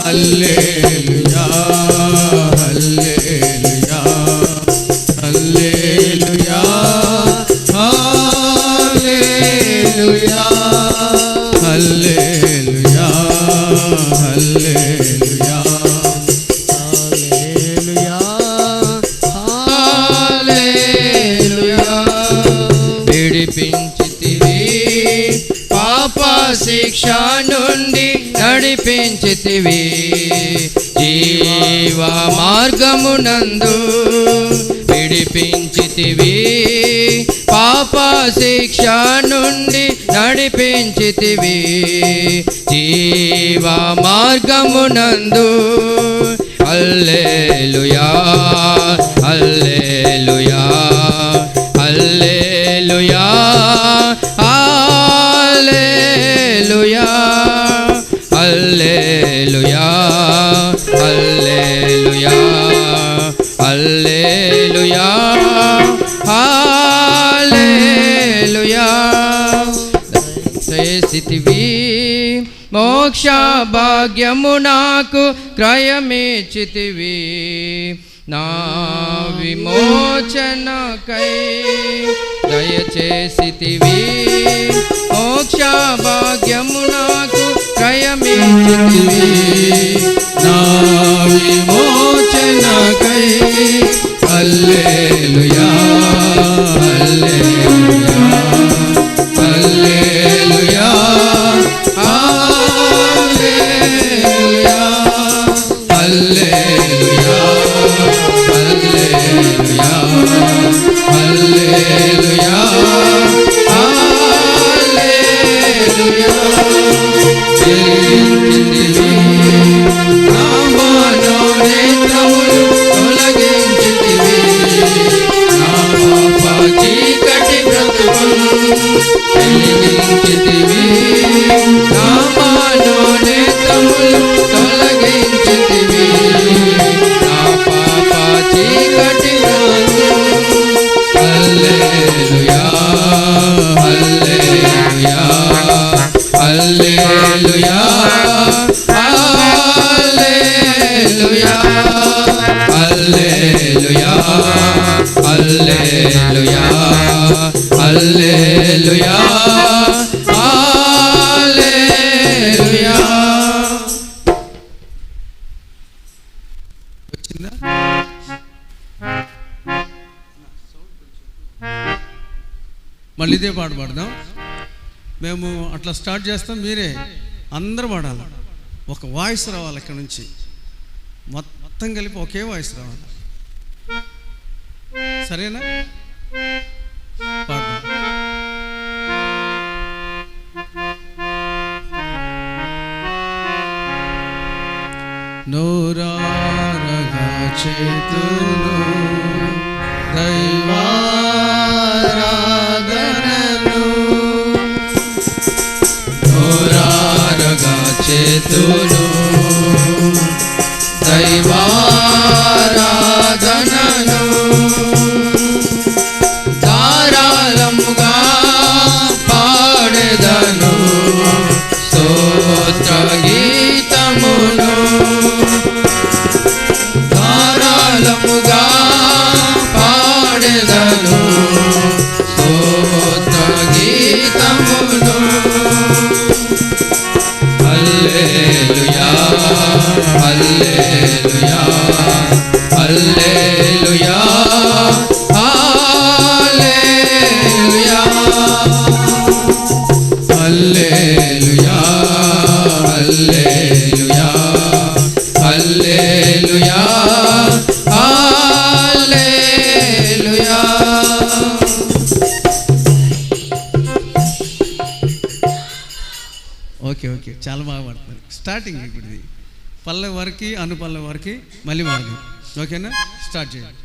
హల్లెలూయా హల్లెలూయా హల్లెలూయా హల్లెలూయా హల్లెలూయా హల్లెలూయా హల్లెలూయా విడిపించితివి పాప శిక్ష నుండి నడిపించితివి జీవ మార్గమునందు విడిపించితివి పాప శిక్ష నుండి నడిపించితివి జీవ మార్గమునందు హల్లెలూయా హల్లెలూయా హల్లెలూయా హల్లెలూయా హల్లెలూయా హల్లెలూయా హల్లెలూయా హల్లెలూయా చేసితివి మోక్ష భాగ్యము నాకు క్రయమిచ్చితివి నా విమోచనకై దయచేసితివి మోక్ష భాగ్యము నాకు క్రయమిచ్చితివి నా విమోచనకై హల్లెలూయా హల్లెలూయా హల్లెలూయా హల్లెలూయా హల్లెలూయా హల్లెలూయా హల్లెలూయా హల్లెలూయా చెల్లించితివి నా మనోనేత్రములు తొలగించితివి నా పాప చీకటి బ్రతుకును వెలిగించితివి నా మనోనేత్రములు తొలగించితివి నా పాప చీకటి బ్రతుకును హల్లెలూయా హల్లెలూయా హల్లెలూయా హల్లెలూయా హల్లెలూయా హల్లెలూయా హల్లెలూయా హల్లెలూయా. వచ్చిందా? మళ్ళీ ఇదే పాట పాడదాం. మేము అట్లా స్టార్ట్ చేస్తాం, మీరే అందరూ పాడాలి. ఒక వాయిస్ రావాలి, ఇక్కడ నుంచి మొత్తం కలిపి ఒకే వాయిస్ రావాలి. సరేనా? పాడదాం. నోరారగా చేతులు దైవారాధనను నోరారగా చేతులు దైవారాధనను ధారాళముగా పాడెదను స్తోత్ర గీతమును ధారాళముగా పాడెదను స్తోత్ర గీతమును హల్లెలూయా హల్లెలూయా హల్లెలూయా హల్లెలూయా హల్లెలూయా హల్లెలూయా హల్లెలూయా హల్లెలూయా. ఓకే ఓకే, చాలా బాగా పడుతుంది. స్టార్టింగ్ ఇప్పుడు ఇది పల్లె వరకు అనుపల్లె వరకు మళ్ళీ వాడదాం. ఓకేనా? స్టార్ట్ చేయండి.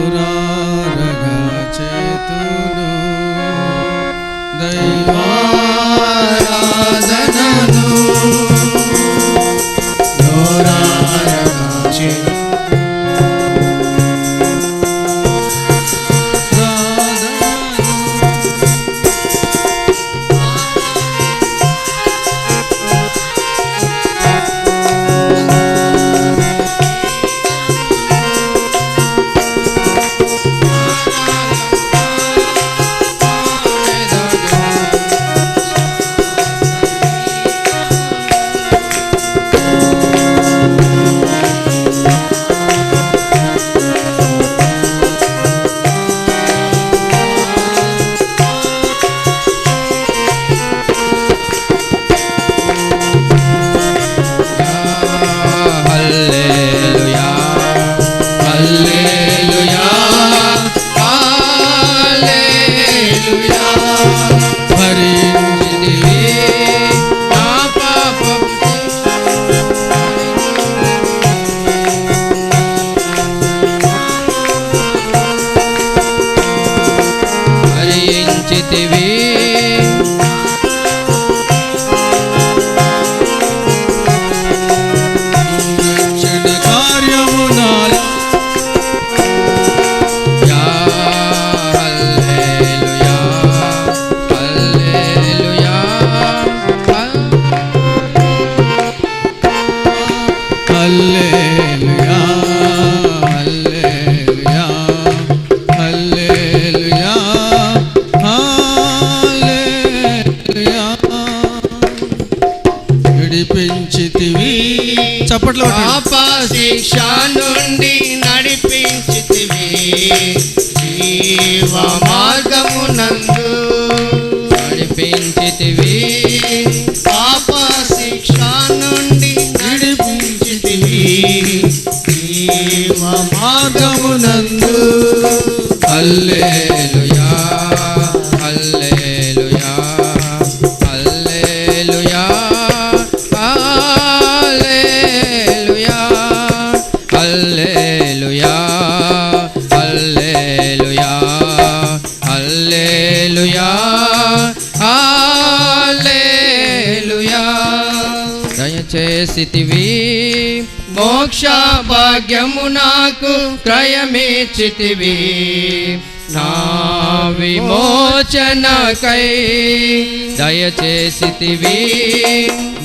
నోరారగా చేతులు దైవారాధనను నోరారగా చేతులు హల్లెలూయా భరించితివి నా పాపపు భరించితివి విడిపించితివి చప్పట్లు పాప శిక్ష నుండి నడిపించితివి జీవ మార్గమునందు నడిపించితివి పాప శిక్ష నుండి నడిపించితివి జీవ మార్గమునందు హల్లెలూయా హల్లెలూయా హల్లెలూయా హల్లెలూయా హల్లెలూయా హల్లెలూయా హల్లెలూయా హల్లెలూయా దయచేసితివి మోక్ష భాగ్యము నాకు క్రయమిచ్చితివి నా విమోచనకై దయచేసితివి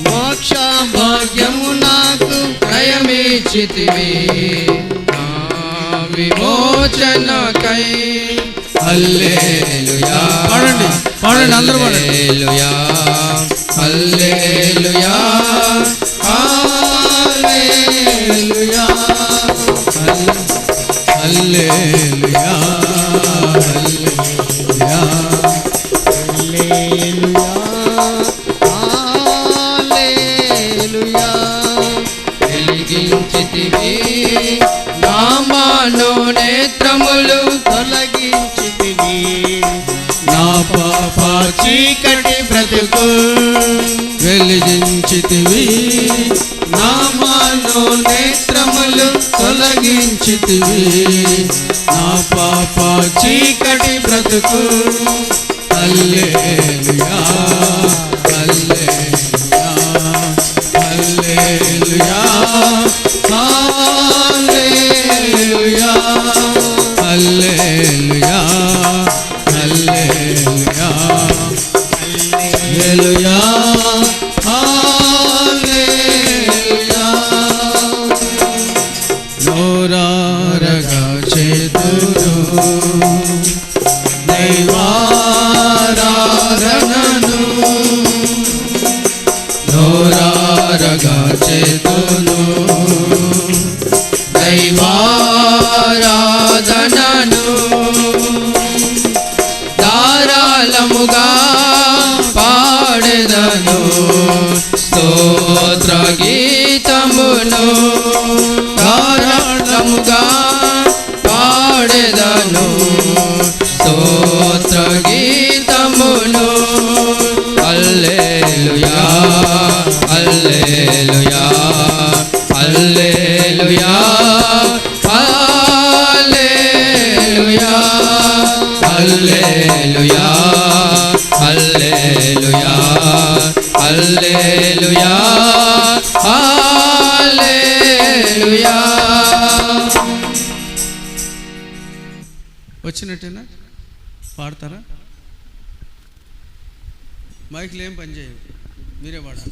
మోక్ష భాగ్యము నాకు క్రయమిచ్చితివి నా విమోచనకై హల్లెలూయా పాడండి పాడండి అందరూ హల్లెలూయా హల్లెలూయా హల్లెలూయా హల్లెలూయా హల్లెలూయా హల్లెలూయా వెలిగించితివి నా మానో నేత్రములు తొలగించితివి నా పాప చీకటి బ్రతుకు వెలిగించితివి నా మానో నేత్రములు తొలగించితివి నా పాప చీకటి బ్రతుకు హల్లెలూయా హల్లెలూయా హల్లెలూయా హల్లెలూయా హల్లెలూయా హల్లెలూయా హల్లెలూయా హల్లెలూయా నోరారగా చేతురు దైవారాధనను నోరారగా చేతును దైవారాధనను ధారాళముగా పాడెదను స్తోత్ర గీతమును ధారాళముగా పాడెదను స్తోత్ర గీతమును హల్లెలూయా హల్లెలూయా హల్లెలూయా హల్లెలూయా హల్లెలూయా హల్లెలూయా హల్లెలూయా హల్లెలూయా. వచ్చినట్టేనా పాడతారా మైక్లు ఏం పని చేయవు మీరే పాడాలి